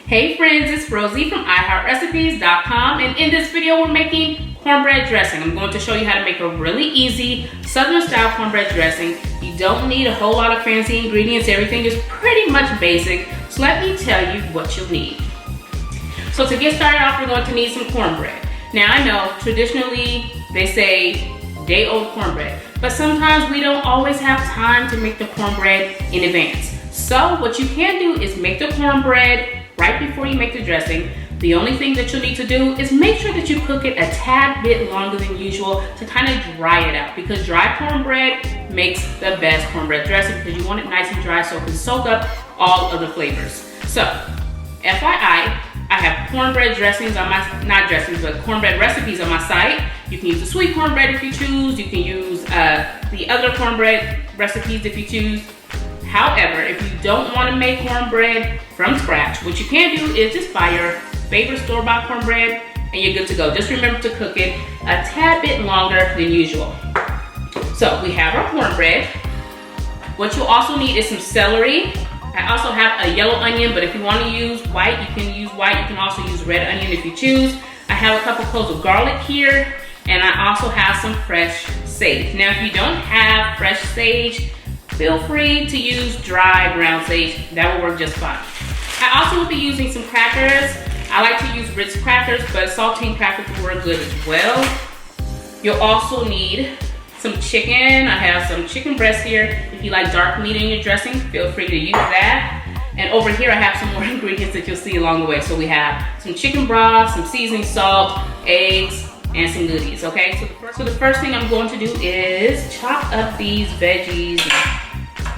Hey friends, it's Rosie from iHeartRecipes.com, and in this video we're making cornbread dressing. I'm going to show you how to make a really easy Southern style cornbread dressing. You don't need a whole lot of fancy ingredients. Everything is pretty much basic. So let me tell you what you'll need. So to get started off, we're going to need some cornbread. Now I know traditionally they say day-old cornbread, but sometimes we don't always have time to make the cornbread in advance. So what you can do is make the cornbread right before you make the dressing. The only thing that you'll need to do is make sure that you cook it a tad bit longer than usual to kind of dry it out, because dry cornbread makes the best cornbread dressing because you want it nice and dry so it can soak up all of the flavors. So, FYI, I have cornbread dressings on my, not dressings, but cornbread recipes on my site. You can use the sweet cornbread if you choose. You can use the other cornbread recipes if you choose. However, if you don't want to make cornbread from scratch, what you can do is just buy your favorite store-bought cornbread and you're good to go. Just remember to cook it a tad bit longer than usual. So we have our cornbread. What you'll also need is some celery. I also have a yellow onion, but if you want to use white, you can use white. You can also use red onion if you choose. I have a couple cloves of garlic here, and I also have some fresh sage. Now, if you don't have fresh sage, feel free to use dry ground sage. That will work just fine. I also will be using some crackers. I like to use Ritz crackers, but saltine crackers will work good as well. You'll also need some chicken. I have some chicken breast here. If you like dark meat in your dressing, feel free to use that. And over here I have some more ingredients that you'll see along the way. So we have some chicken broth, some seasoning salt, eggs, and some goodies, okay? So the first thing I'm going to do is chop up these veggies,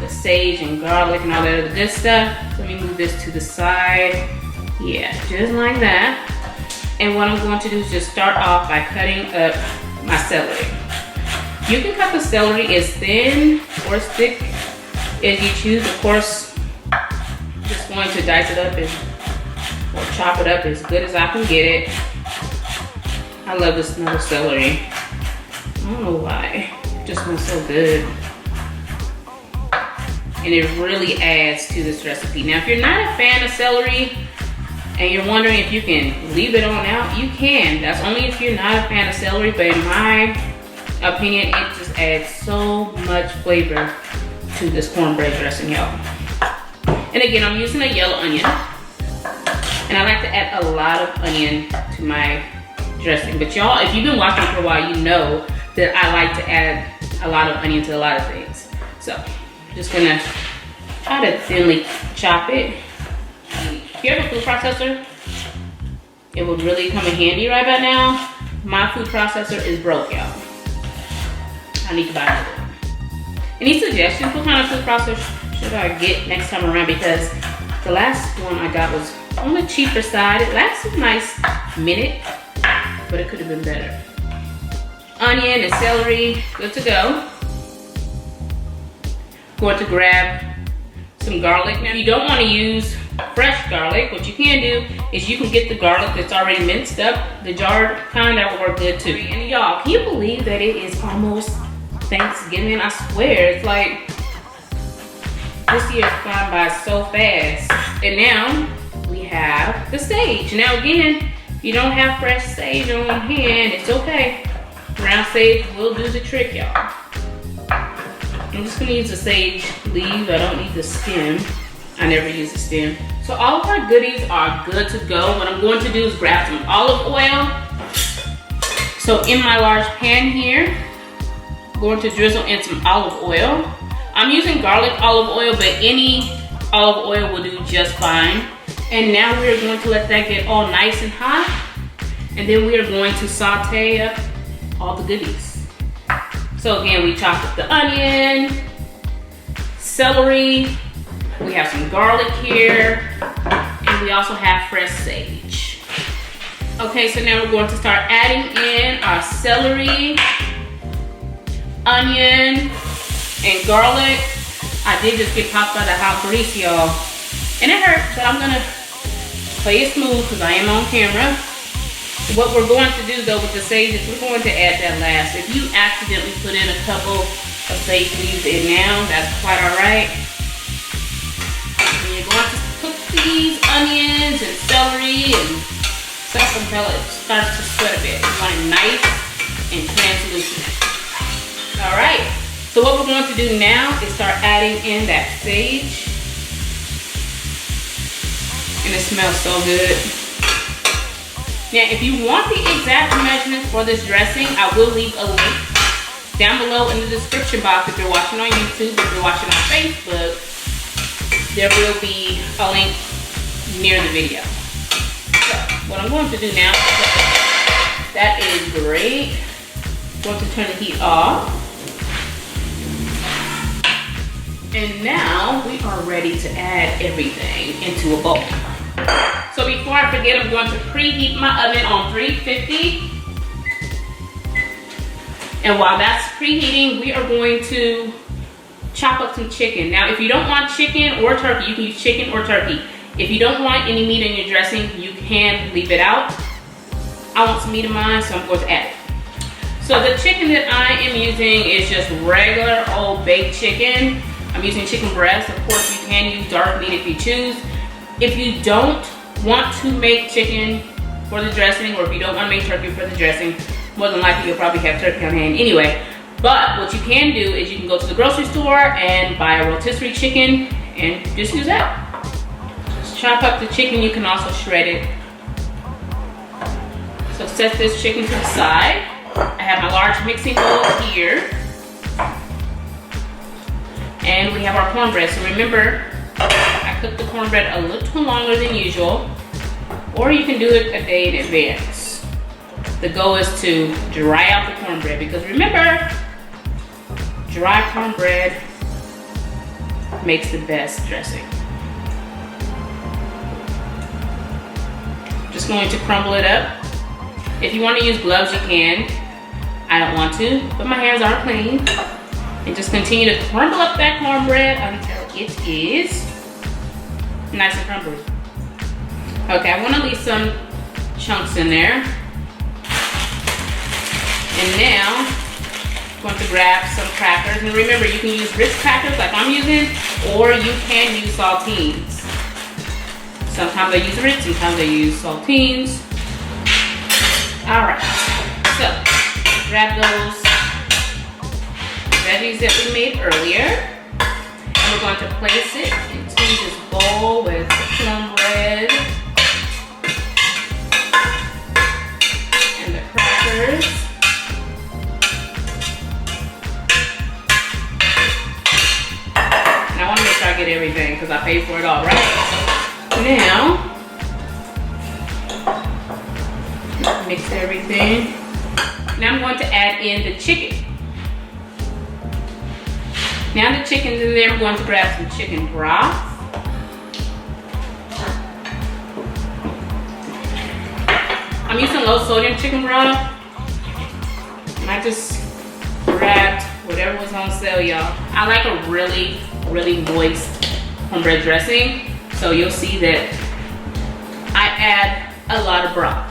the sage and garlic and all that other good stuff. Let me move this to the side. Yeah, just like that. And what I'm going to do is just start off by cutting up my celery. You can cut the celery as thin or as thick as you choose. Of course, just going to dice it up or chop it up as good as I can get it. I love the smell of celery. I don't know why. It just smells so good. And it really adds to this recipe. Now, if you're not a fan of celery and you're wondering if you can leave it on out, you can. That's only if you're not a fan of celery, but in my opinion, it just adds so much flavor to this cornbread dressing, y'all. And again, I'm using a yellow onion. And I like to add a lot of onion to my dressing. But y'all, if you've been watching for a while, you know that I like to add a lot of onion to a lot of things. So, just gonna try to thinly chop it. If you have a food processor, it would really come in handy right about now. My food processor is broke, y'all. I need to buy another one. Any suggestions? What kind of food processor should I get next time around? Because the last one I got was on the cheaper side. It lasted a nice minute, but it could have been better. Onion and celery, good to go. Going to grab some garlic. Now, you don't want to use fresh garlic. What you can do is you can get the garlic that's already minced up, the jarred kind. That will work good too. And y'all, can you believe that it is almost Thanksgiving? I swear, it's like this year's gone by so fast. And now we have the sage. Now again, if you don't have fresh sage on hand, it's okay. Ground sage will do the trick, y'all. I'm just gonna use the sage leaves. I don't need the stem. I never use the stem. So all of our goodies are good to go. What I'm going to do is grab some olive oil. So in my large pan here, I'm going to drizzle in some olive oil. I'm using garlic olive oil, but any olive oil will do just fine. And now we're going to let that get all nice and hot. And then we are going to saute up all the goodies. So again, we chopped up the onion, celery, we have some garlic here, and we also have fresh sage. Okay, so now we're going to start adding in our celery, onion, and garlic. I did just get popped by the hot grease, y'all. And it hurt, but I'm gonna play it smooth because I am on camera. What we're going to do though with the sage is we're going to add that last. If you accidentally put in a couple of sage leaves in now, that's quite all right. And you're going to cook these onions and celery and stuff until it starts to sweat a bit. You want it nice and translucent. All right, so what we're going to do now is start adding in that sage. And it smells so good. Now, if you want the exact measurements for this dressing, I will leave a link down below in the description box if you're watching on YouTube. If you're watching on Facebook, there will be a link near the video. So, what I'm going to do now, that is great. I'm going to turn the heat off. And now we are ready to add everything into a bowl. So before I forget, I'm going to preheat my oven on 350. And while that's preheating, we are going to chop up some chicken. Now, if you don't want chicken or turkey, you can use chicken or turkey. If you don't want any meat in your dressing, you can leave it out. I want some meat in mine, so I'm going to add it. So the chicken that I am using is just regular old baked chicken. I'm using chicken breast. Of course, you can use dark meat if you choose. If you don't want to make chicken for the dressing, or if you don't want to make turkey for the dressing, more than likely you'll probably have turkey on hand anyway. But what you can do is you can go to the grocery store and buy a rotisserie chicken and just use that. Just chop up the chicken. You can also shred it. So set this chicken to the side. I have my large mixing bowl here. And we have our cornbread. So remember, I cook the cornbread a little longer than usual, or you can do it a day in advance. The goal is to dry out the cornbread, because remember, dry cornbread makes the best dressing. Just going to crumble it up. If you want to use gloves, you can. I don't want to, but my hands are clean. And just continue to crumble up that cornbread until it is nice and crumbly. Okay, I want to leave some chunks in there. And now, I'm going to grab some crackers. And remember, you can use Ritz crackers like I'm using, or you can use saltines. Sometimes I use Ritz, sometimes I use saltines. All right, so grab those veggies that we made earlier, and we're going to place it into this bowl with the cornbread and the crackers. And I want to make sure I get everything because I paid for it all, right? Now, mix everything. Now I'm going to add in the chicken. Now the chicken's in there, I'm going to grab some chicken broth. I'm using low sodium chicken broth. And I just grabbed whatever was on sale, y'all. I like a really, really moist cornbread dressing. So you'll see that I add a lot of broth.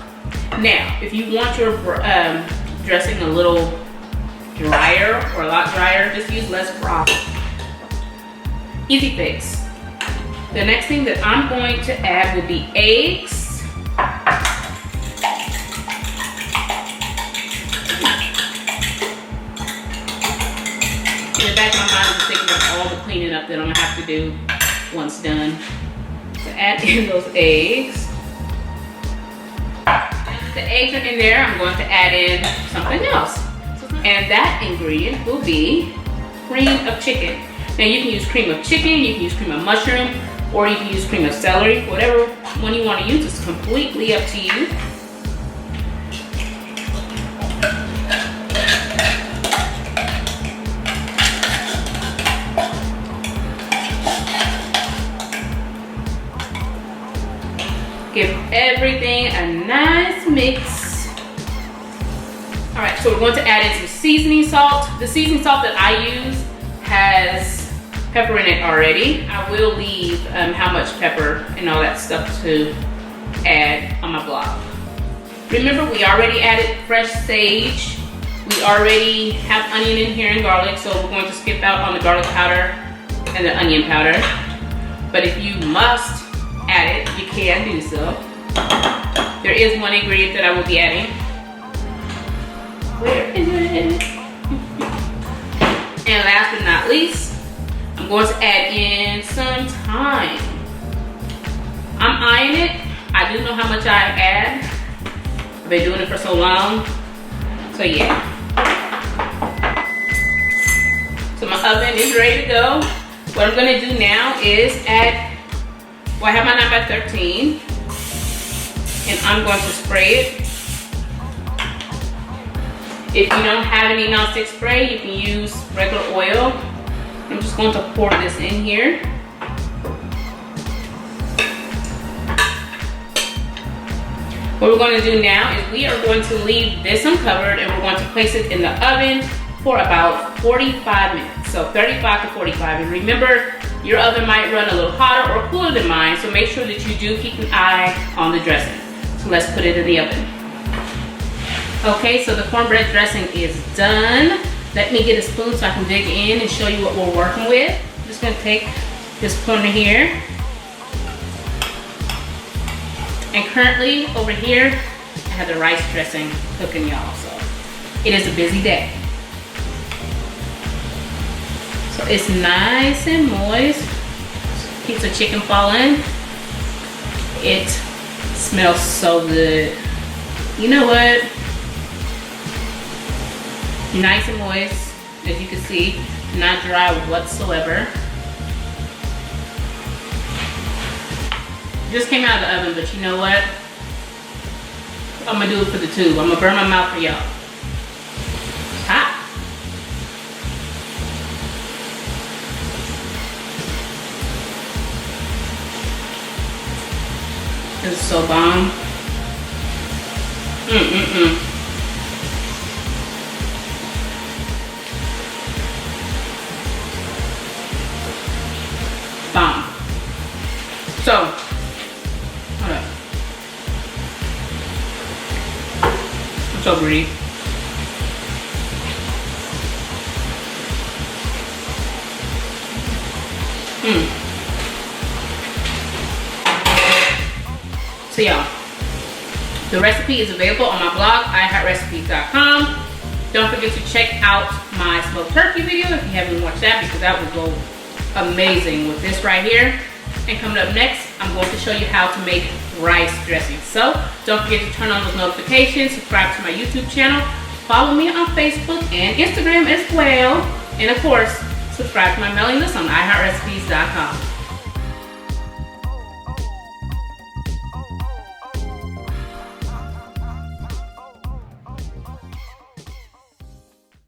Now, if you want your dressing a little drier or a lot drier, just use less broth. Easy fix. The next thing that I'm going to add will be eggs. In the back of my mind, I'm thinking of all the cleaning up that I'm gonna have to do once done. So add in those eggs. The eggs are in there, I'm going to add in something else. And that ingredient will be cream of chicken. Now you can use cream of chicken, you can use cream of mushroom, or you can use cream of celery. Whatever one you want to use is completely up to you. Give everything a nice mix. All right, so we're going to add in some seasoning salt. The seasoning salt that I use has pepper in it already. I will leave how much pepper and all that stuff to add on my blog. Remember, we already added fresh sage. We already have onion in here and garlic, so we're going to skip out on the garlic powder and the onion powder. But if you must add it, you can do so. There is one ingredient that I will be adding. Where is it? And last but not least, I'm going to add in some thyme. I'm eyeing it. I do know how much I add. I've been doing it for so long. So yeah. So my oven is ready to go. What I'm gonna do now is add, well, I have my 9x13, and I'm going to spray it. If you don't have any nonstick spray, you can use regular oil. I'm just going to pour this in here. What we're going to do now is we are going to leave this uncovered, and we're going to place it in the oven for about 45 minutes. So 35 to 45. And remember, your oven might run a little hotter or cooler than mine, so make sure that you do keep an eye on the dressing. So let's put it in the oven. Okay, so the cornbread dressing is done. Let me get a spoon so I can dig in and show you what we're working with. I'm just gonna take this corner here. And currently over here, I have the rice dressing cooking, y'all. So it is a busy day. So it's nice and moist. Piece of chicken fall in. It smells so good. You know what? Nice and moist, as you can see, not dry whatsoever. Just came out of the oven, but you know what? I'm gonna do it for the tube. I'm gonna burn my mouth for y'all. Hot. This is so bomb. Bomb. So, hold up. I'm so greedy. So y'all, the recipe is available on my blog, iHeartRecipes.com. Don't forget to check out my smoked turkey video if you haven't watched that, because that would go amazing with this right here. And coming up next, I'm going to show you how to make rice dressing. So don't forget to turn on those notifications, subscribe to my YouTube channel, follow me on Facebook and Instagram as well, and of course, subscribe to my mailing list on iHeartRecipes.com.